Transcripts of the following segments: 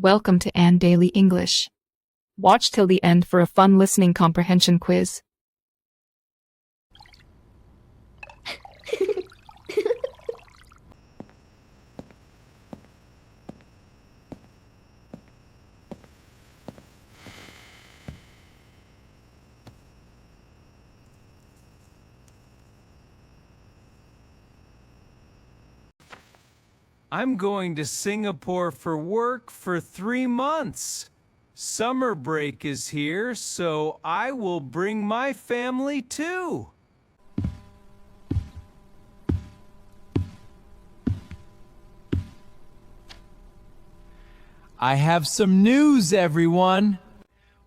Welcome to Ann Daily English. Watch till the end for a fun listening comprehension quiz. I'm going to Singapore for work for 3 months. Summer break is here, so I will bring my family too. I have some news, everyone.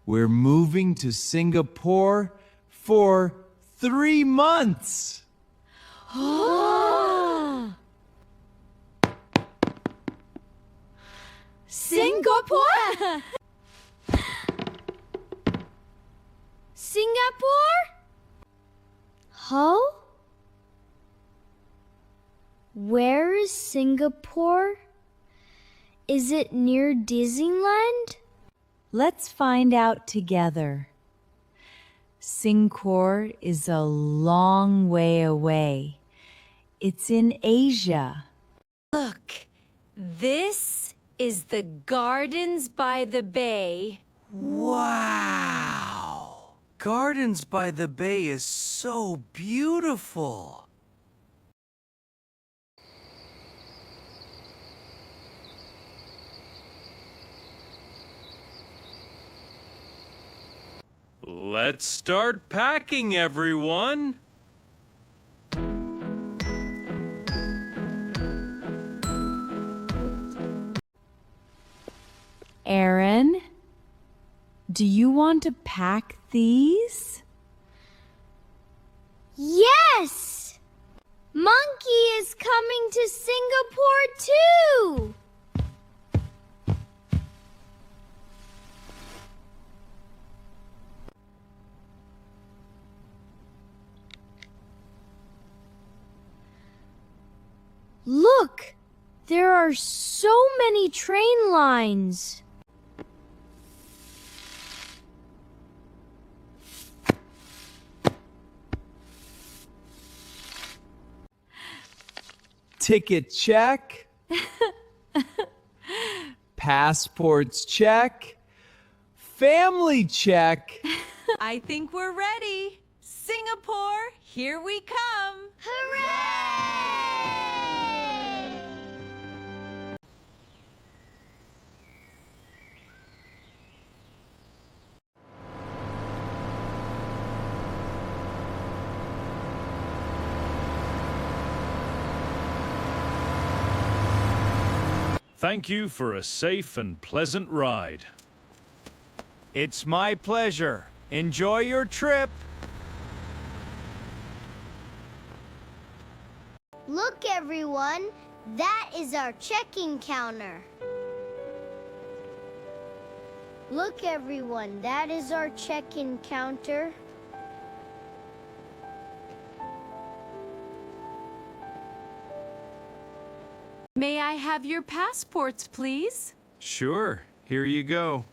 We're moving to Singapore for 3 months. Singapore? Singapore? Huh? Where is Singapore? Is it near Disneyland? Let's find out together. Singapore is a long way away. It's in Asia. Look, this is the Gardens by the Bay. Wow! Gardens by the Bay is so beautiful. Let's start packing, everyone. Aaron, do you want to pack these? Yes! Monkey is coming to Singapore too! Look! There are so many train lines! Ticket check. Passports check. Family check. I think we're ready. Singapore, here we come. Hooray! Thank you for a safe and pleasant ride. It's my pleasure. Enjoy your trip. Look, everyone, that is our check-in counter. Look, everyone, that is our check-in counter. May I have your passports, please? Sure, here you go.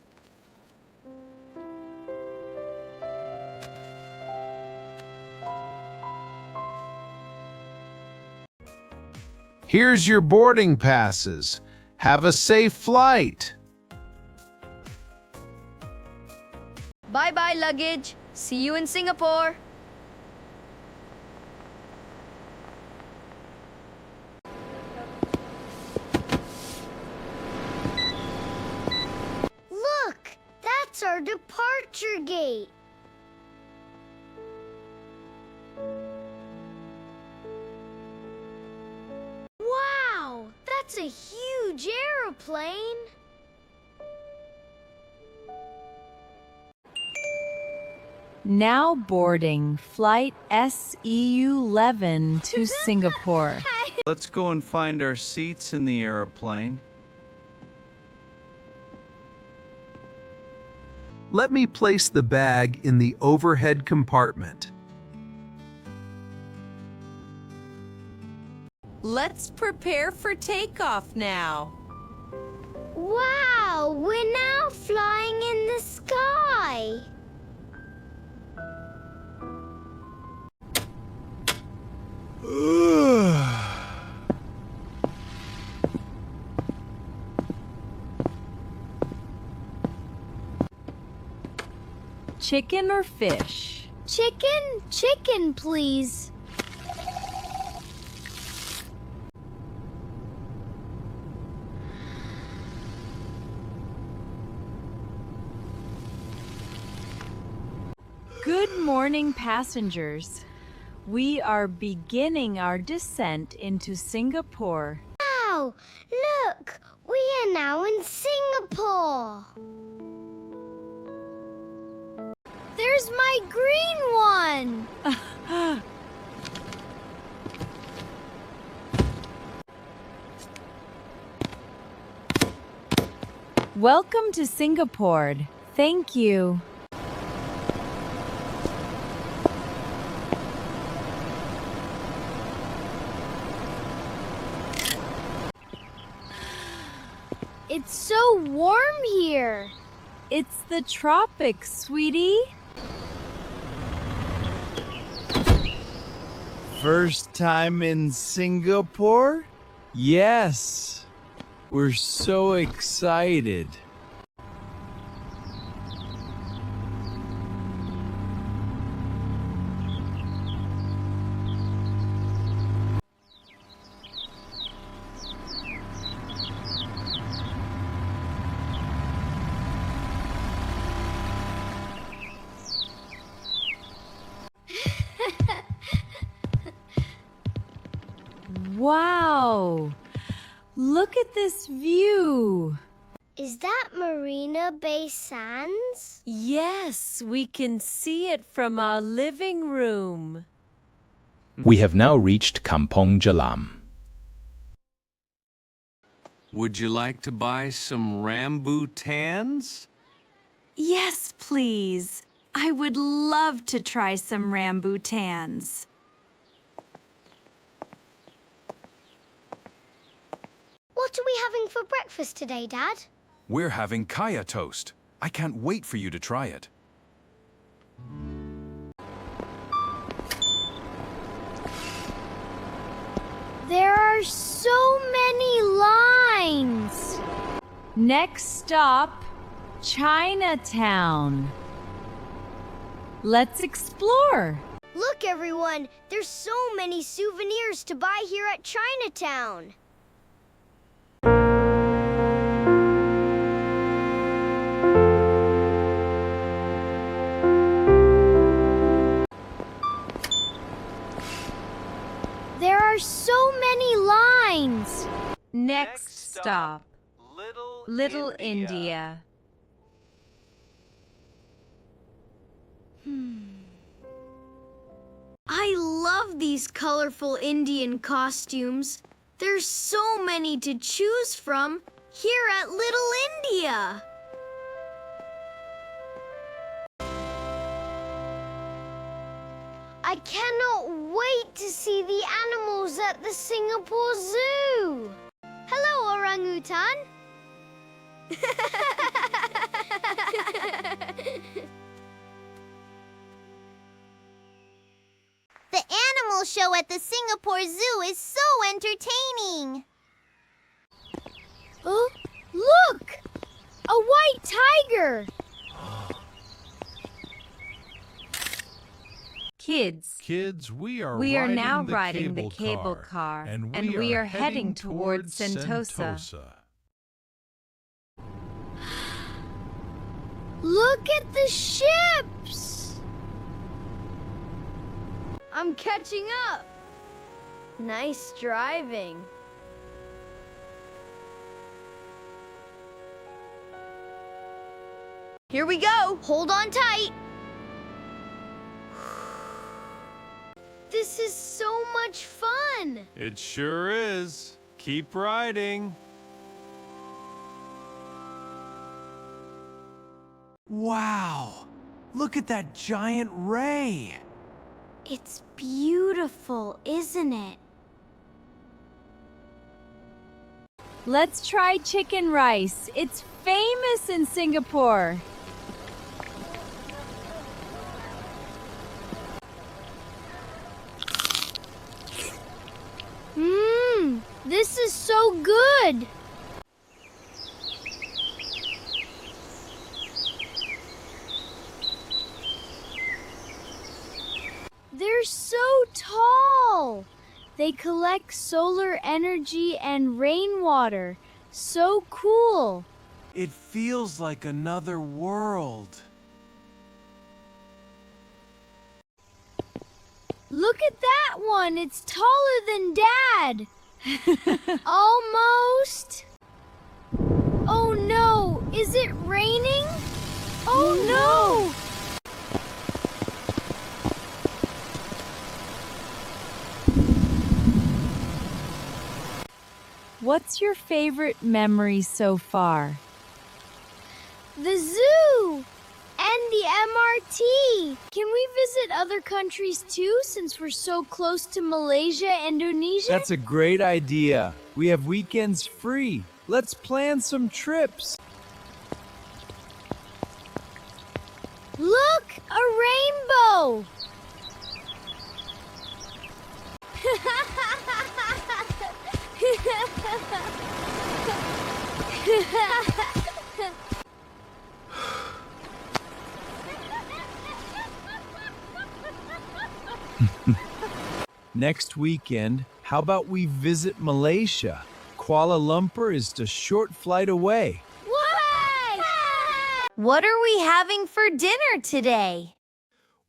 Here's your boarding passes. Have a safe flight. Bye-bye, luggage. See you in Singapore. Look, that's our departure gate. Wow, that's a huge aeroplane. Now boarding flight SEU-11 to Singapore. Let's go and find our seats in the airplane. Let me place the bag in the overhead compartment. Let's prepare for takeoff now. Wow, chicken or fish? Chicken, please. Good morning, passengers. We are beginning our descent into Singapore. Wow, look, we are now in Singapore. There's my green one. Welcome to Singapore. Thank you. It's so warm here. It's the tropics, sweetie. First time in Singapore? Yes. We're so excited. Wow! Look at this view! Is that Marina Bay Sands? Yes, we can see it from our living room. We have now reached Kampong Gelam. Would you like to buy some rambutans? Yes, please. I would love to try some rambutans. What are we having for breakfast today, Dad? We're having kaya toast. I can't wait for you to try it. There are so many lines. Next stop, Chinatown. Let's explore. Look, everyone, there's so many souvenirs to buy here at Chinatown. There are so many lines. Next stop, Little India. I love these colorful Indian costumes. There's so many to choose from here at Little India. I cannot wait to see the animals at the Singapore Zoo. Hello, orangutan. The animal show at the Singapore Zoo is so entertaining. Oh, look! A white tiger! Kids, we are now riding the cable car, and we are heading towards Sentosa. Look at the ships! I'm catching up. Nice driving. Here we go. Hold on tight. This is so much fun. It sure is. Keep riding. Wow! Look at that giant ray! It's beautiful, isn't it? Let's try chicken rice. It's famous in Singapore. This is so good. They collect solar energy and rainwater. So cool. It feels like another world. Look at that one. It's taller than Dad. Almost. Oh no, is it raining? Oh no! What's your favorite memory so far? The zoo! And the MRT! Can we visit other countries too, since we're so close to Malaysia, Indonesia? That's a great idea. We have weekends free. Let's plan some trips. Look! A rainbow! Next weekend, how about we visit Malaysia? Kuala Lumpur is a short flight away. What are we having for dinner today?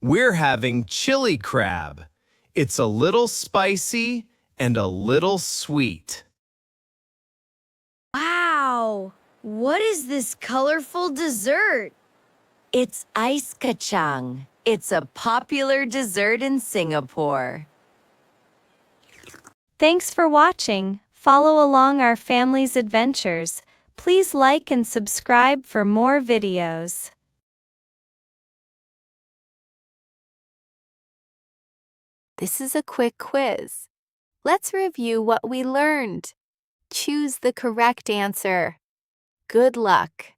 We're having chili crab. It's a little spicy and a little sweet. Wow! What is this colorful dessert? It's ice kacang. It's a popular dessert in Singapore. Thanks for watching. Follow along our family's adventures. Please like and subscribe for more videos. This is a quick quiz. Let's review what we learned. Choose the correct answer. Good luck.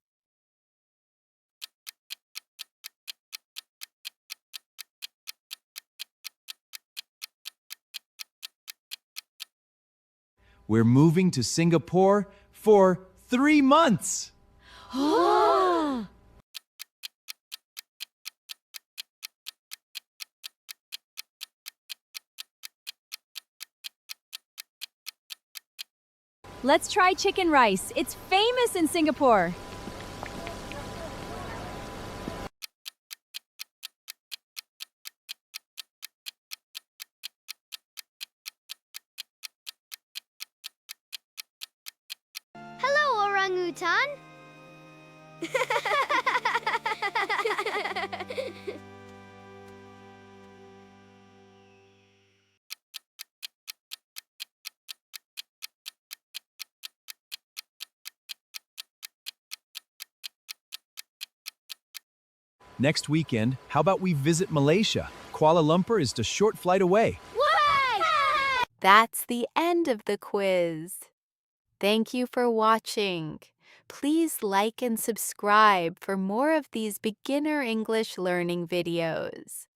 We're moving to Singapore for 3 months. Let's try chicken rice. It's famous in Singapore. Hello, orangutan. Next weekend, how about we visit Malaysia? Kuala Lumpur is a short flight away. That's the end of the quiz. Thank you for watching. Please like and subscribe for more of these beginner English learning videos.